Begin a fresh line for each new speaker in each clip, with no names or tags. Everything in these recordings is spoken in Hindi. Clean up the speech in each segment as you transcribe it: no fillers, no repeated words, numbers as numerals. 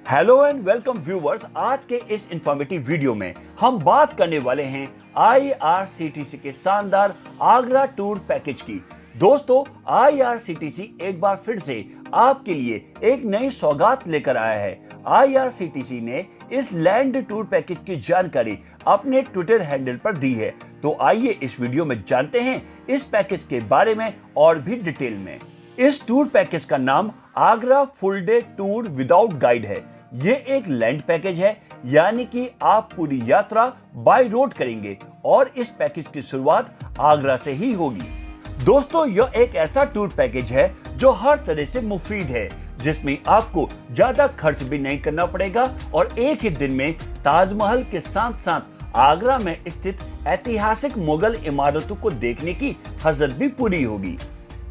Hello and welcome viewers. आज के इस इंफॉर्मेटिव वीडियो में हम बात करने वाले हैं IRCTC के शानदार आगरा टूर पैकेज की। दोस्तों, IRCTC एक बार फिर से आपके लिए एक नई सौगात लेकर आया है। IRCTC ने इस लैंड टूर पैकेज की जानकारी अपने ट्विटर हैंडल पर दी है। तो आइए इस वीडियो में जानते हैं इस पैकेज के बारे में और भी डिटेल में। इस टूर पैकेज का नाम Agra full day tour without guide है। ये एक लैंड पैकेज है, यानी कि आप पूरी यात्रा बाय रोड करेंगे और इस पैकेज की शुरुआत आगरा से ही होगी। दोस्तों, यह एक ऐसा टूर पैकेज है जो हर तरह से मुफीद है, जिसमें आपको ज्यादा खर्च भी नहीं करना पड़ेगा और एक ही दिन में ताजमहल के साथ साथ आगरा में स्थित ऐतिहासिक मुगल इमारतों को देखने की हसरत भी पूरी होगी।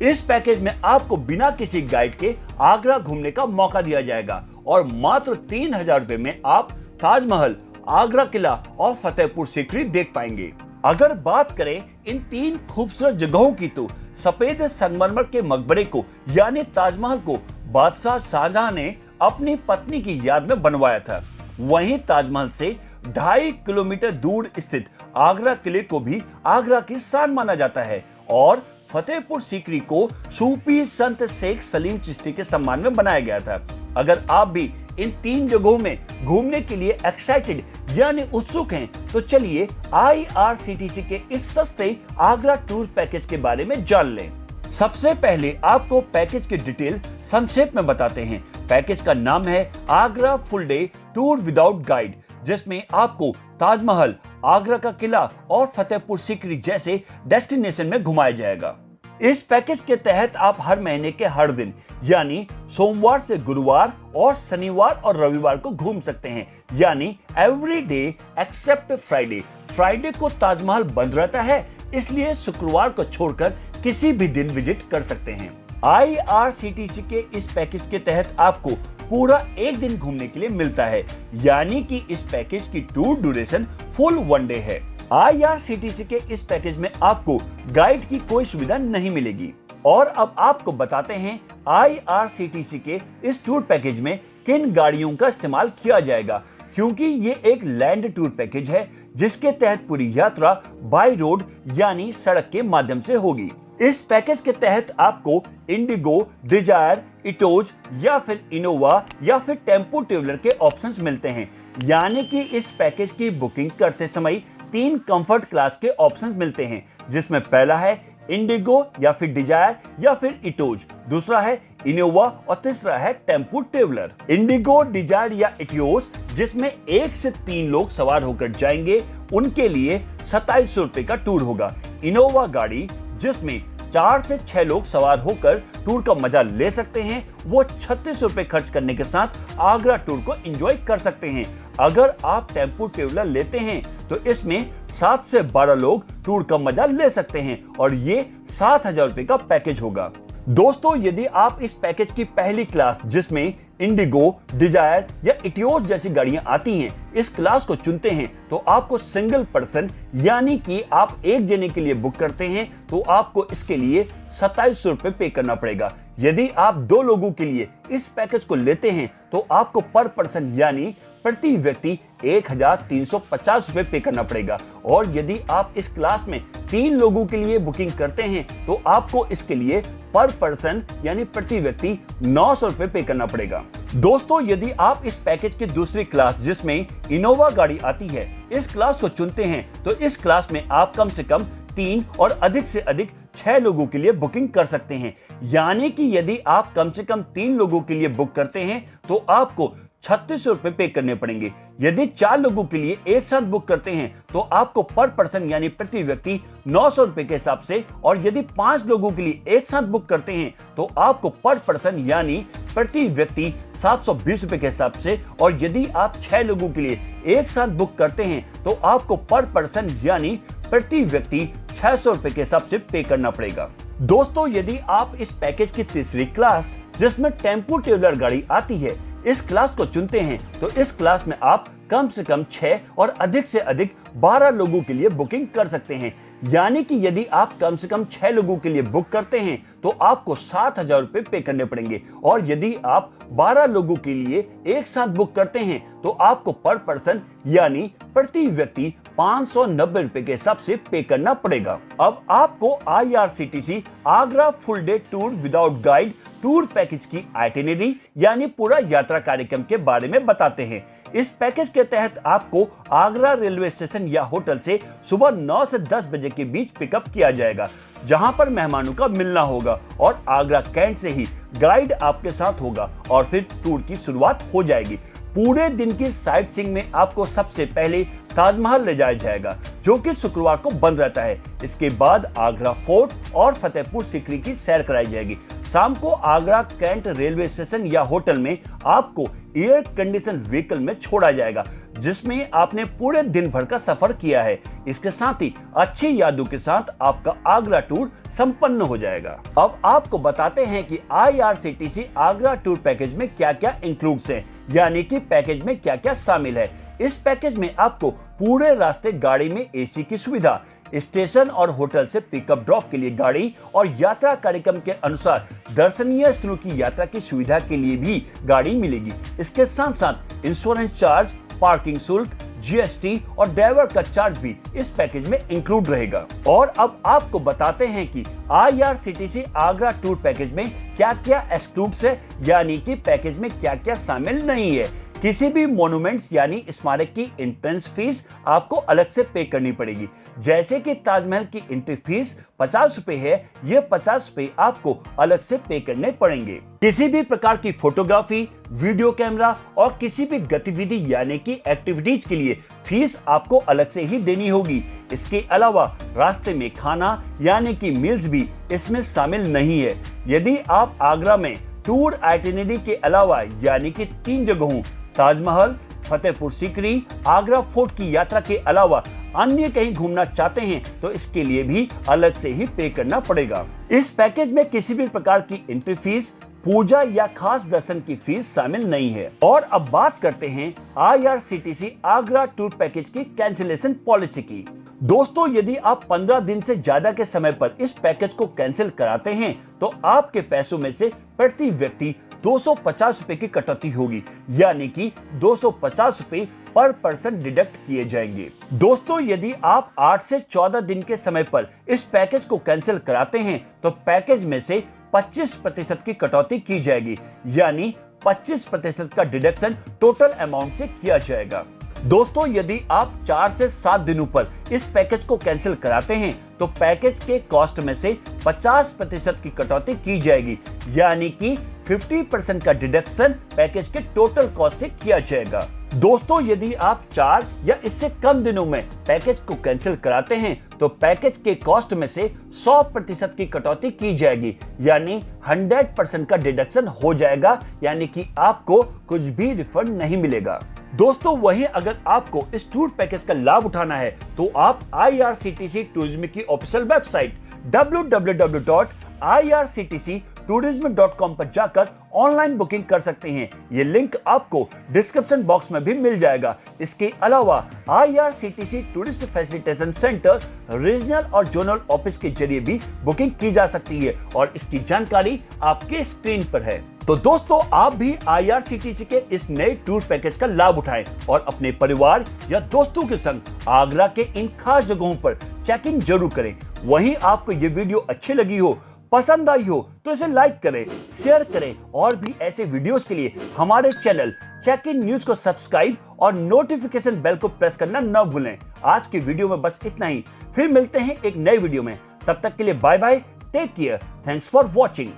इस पैकेज में आपको बिना किसी गाइड के आगरा घूमने का मौका दिया जाएगा और मात्र 3,000 रुपए में आप ताजमहल, आगरा किला और फतेहपुर सीकरी देख पाएंगे। अगर बात करें इन तीन खूबसूरत जगहों की, तो सफेद संगमरमर के मकबरे को यानी ताजमहल को बादशाह शाहजहां ने अपनी पत्नी की याद में बनवाया था। वहीं ताजमहल से 2.5 किलोमीटर दूर स्थित आगरा किले को भी आगरा की शान माना जाता है और फतेहपुर सीकरी को सूफी संत शेख सलीम चिश्ती के सम्मान में बनाया गया था। अगर आप भी इन तीन जगहों में घूमने के लिए एक्साइटेड यानी उत्सुक हैं, तो चलिए IRCTC के इस सस्ते आगरा टूर पैकेज के बारे में जान लें। सबसे पहले आपको पैकेज की डिटेल संक्षेप में बताते हैं। पैकेज का नाम है Agra full day tour without guide, जिसमें आपको ताजमहल, आगरा का किला और फतेहपुर सीकरी जैसे डेस्टिनेशन में घुमाया जाएगा। इस पैकेज के तहत आप हर महीने के हर दिन यानी सोमवार से गुरुवार और शनिवार और रविवार को घूम सकते हैं, यानी every day except Friday. Friday को ताजमहल बंद रहता है, इसलिए शुक्रवार को छोड़कर किसी भी दिन विजिट कर सकते हैं। IRCTC के इस पैकेज के तहत आपको पूरा एक दिन घूमने के लिए मिलता है, यानी कि इस पैकेज की टूर ड्यूरेशन फुल 1 डे है। IRCTC के इस पैकेज में आपको गाइड की कोई सुविधा नहीं मिलेगी। और अब आपको बताते हैं IRCTC के इस टूर पैकेज में किन गाड़ियों का इस्तेमाल किया जाएगा, क्योंकि ये एक लैंड टूर पैकेज है जिसके तहत पूरी यात्रा बाय रोड यानी सड़क के माध्यम से होगी। इस पैकेज के तहत आपको इंडिगो, डिजायर, इटोज या फिर इनोवा या फिर टेम्पो ट्रेवलर के ऑप्शंस मिलते हैं, यानी कि इस पैकेज की बुकिंग करते समय 3 कंफर्ट क्लास के ऑप्शंस मिलते हैं, जिसमें पहला है इंडिगो या फिर डिजायर या फिर इटोज, दूसरा है इनोवा और तीसरा है टेम्पो ट्रेवलर। इंडिगो, डिजायर या इटियोज जिसमें 1 से 3 लोग सवार होकर जाएंगे, उनके लिए 2700 रुपए का टूर होगा। इनोवा गाड़ी जिसमें 4 से 6 लोग सवार होकर टूर का मजा ले सकते हैं, वो 36 रुपए खर्च करने के साथ आगरा टूर को एंजॉय कर सकते हैं। अगर आप टेम्पो ट्रेवलर लेते हैं तो इसमें 7 से 12 लोग टूर का मजा ले सकते हैं और ये 7,000 रुपए का पैकेज होगा। दोस्तों, यदि आप इस पैकेज की पहली क्लास जिसमें इंडिगो, डिजायर या इटियोस जैसी गाड़ियां आती हैं, इस क्लास को चुनते हैं, तो आपको सिंगल पर्सन यानी कि आप एक जने के लिए बुक करते हैं तो आपको इसके लिए 2700 रुपए पे करना पड़ेगा। यदि आप 2 लोगों के लिए इस पैकेज को लेते हैं तो आपको पर पर्सन यानी प्रति व्यक्ति 1,350 रुपए पे करना पड़ेगा और यदि आप इस क्लास में 3 लोगों के लिए बुकिंग करते हैं तो आपको इसके लिए पर पर्सन यानी प्रति व्यक्ति 900 रुपए पे करना पड़ेगा। दोस्तों, यदि आप इस पैकेज की दूसरी क्लास जिसमें इनोवा गाड़ी आती है, इस क्लास को चुनते हैं तो इस क्लास में आप कम से कम 3 और अधिक से अधिक 6 लोगों के लिए बुकिंग कर सकते हैं, यानी कि यदि आप कम से कम 3 लोगों के लिए बुक करते हैं तो आपको 3600 रुपए पे करने पड़ेंगे। यदि 4 लोगों के लिए एक साथ बुक करते हैं तो आपको पर पर्सन यानी प्रति व्यक्ति 900 रुपए के हिसाब से, और यदि 5 लोगों के लिए एक साथ बुक करते हैं तो आपको पर पर्सन यानी प्रति व्यक्ति 720 रुपए के हिसाब से, और यदि आप 6 लोगों के लिए एक साथ बुक करते हैं तो आपको पर पर्सन यानी प्रति व्यक्ति 600 रुपए के हिसाब से पे करना पड़ेगा। दोस्तों, यदि आप इस पैकेज की तीसरी क्लास जिसमें टेम्पो ट्रेवलर गाड़ी आती है, इस क्लास को चुनते हैं तो इस क्लास में आप कम से कम 6 और अधिक से अधिक 12 लोगों के लिए बुकिंग कर सकते हैं, यानी कि यदि आप कम से कम 6 लोगों के लिए बुक करते हैं तो आपको 7,000 रुपए पे करने पड़ेंगे, और यदि आप 12 लोगों के लिए एक साथ बुक करते हैं तो आपको पर पर्सन यानी प्रति व्यक्ति 590 रुपए के हिसाब से पे करना पड़ेगा। अब आपको IRCTC Agra full day tour without guide tour package की आइटिनरी यानी पूरा यात्रा कार्यक्रम के बारे में बताते हैं। इस पैकेज के तहत आपको आगरा रेलवे स्टेशन या होटल से सुबह 9 से 10 बजे के बीच पिकअप किया जाएगा, जहां पर मेहमानों का मिलना होगा, और आगरा कैंट से ही गाइड आपके साथ होगा और फिर टूर की शुरुआत हो जाएगी। पूरे दिन की साइट सीइंग में आपको सबसे पहले ताजमहल ले जाया जाएगा, जो कि शुक्रवार को बंद रहता है। इसके बाद आगरा फोर्ट और फतेहपुर सीकरी की सैर कराई जाएगी। शाम को आगरा कैंट रेलवे स्टेशन या होटल में आपको एयर कंडीशन व्हीकल में छोड़ा जाएगा, जिसमें आपने पूरे दिन भर का सफर किया है। इसके साथ ही अच्छी यादों के साथ आपका आगरा टूर संपन्न हो जाएगा। अब आपको बताते हैं कि IRCTC आगरा टूर पैकेज में क्या क्या इंक्लूड्स हैं, यानी कि पैकेज में क्या क्या शामिल है। इस पैकेज में आपको पूरे रास्ते गाड़ी में AC की सुविधा, स्टेशन और होटल से पिकअप ड्रॉप के लिए गाड़ी, और यात्रा कार्यक्रम के अनुसार दर्शनीय स्थलों की यात्रा की सुविधा के लिए भी गाड़ी मिलेगी। इसके साथ साथ इंश्योरेंस चार्ज, पार्किंग शुल्क, GST और ड्राइवर का चार्ज भी इस पैकेज में इंक्लूड रहेगा। और अब आपको बताते हैं कि IRCTC आगरा टूर पैकेज में क्या क्या एक्सक्लूड्स है, यानी कि पैकेज में क्या क्या शामिल नहीं है। किसी भी मोन्यूमेंट्स यानी स्मारक की एंट्रेंस फीस आपको अलग से पे करनी पड़ेगी। जैसे कि ताजमहल की एंट्री फीस 50 रुपए है, ये 50 रुपए आपको अलग से पे करने पड़ेंगे। किसी भी प्रकार की फोटोग्राफी, वीडियो कैमरा और किसी भी गतिविधि यानी कि एक्टिविटीज के लिए फीस आपको अलग से ही देनी होगी। इसके अलावा रास्ते में खाना यानी कि मील्स भी इसमें शामिल नहीं है। यदि आप आगरा में टूर आइटिनरी के अलावा यानी कि 3 जगहों ताजमहल, फतेहपुर सीकरी, आगरा फोर्ट की यात्रा के अलावा अन्य कहीं घूमना चाहते हैं तो इसके लिए भी अलग से ही पे करना पड़ेगा। इस पैकेज में किसी भी प्रकार की एंट्री फीस, पूजा या खास दर्शन की फीस शामिल नहीं है। और अब बात करते हैं IRCTC आगरा टूर पैकेज की कैंसिलेशन पॉलिसी की। दोस्तों, यदि आप 15 दिन से ज्यादा के समय पर इस पैकेज को कैंसिल कराते हैं तो आपके पैसों में से प्रति व्यक्ति 250 रुपए की कटौती होगी, यानी कि 250 रुपए पर पर्सन डिडक्ट किए जाएंगे। दोस्तों, यदि आप 8 से 14 दिन के समय पर इस पैकेज को कैंसिल कराते हैं तो पैकेज में से 25% की कटौती की जाएगी, यानी 25% का डिडक्शन टोटल अमाउंट से किया जाएगा। दोस्तों, यदि आप 4 से 7 दिनों पर इस पैकेज को कैंसिल कराते हैं तो पैकेज के कॉस्ट में से 50% की कटौती की जाएगी, यानी कि 50% का डिडक्शन पैकेज के टोटल कॉस्ट से किया जाएगा। दोस्तों, यदि आप 4 या इससे कम दिनों में पैकेज को कैंसिल कराते हैं तो पैकेज के कॉस्ट में से 100% की कटौती की जाएगी, यानी 100% का डिडक्शन हो जाएगा, यानी कि आपको कुछ भी रिफंड नहीं मिलेगा। दोस्तों, वहीं अगर आपको इस टूर पैकेज का लाभ उठाना है तो आप IRCTC टूरिज्म की ऑफिशियल वेबसाइट www.irctctourism.com पर जाकर ऑनलाइन बुकिंग कर सकते हैं। ये लिंक आपको डिस्क्रिप्शन बॉक्स में भी मिल जाएगा। इसके अलावा IRCTC tourist facilitation centre regional और जोनल ऑफिस के जरिए भी बुकिंग की जा सकती है और इसकी जानकारी आपके स्क्रीन पर है। तो दोस्तों, आप भी IRCTC के इस नए टूर पैकेज का लाभ उठाएं और अपने परिवार या दोस्तों के संग आगरा के इन खास जगहों पर चेक इन जरूर करें। वहीं आपको ये वीडियो अच्छी लगी हो, पसंद आई हो तो इसे लाइक करें, शेयर करें और भी ऐसे वीडियोस के लिए हमारे चैनल चेक इन न्यूज को सब्सक्राइब और नोटिफिकेशन बेल को प्रेस करना न भूलें। आज की वीडियो में बस इतना ही, फिर मिलते हैं एक नए वीडियो में। तब तक के लिए bye bye, take care, thanks for watching.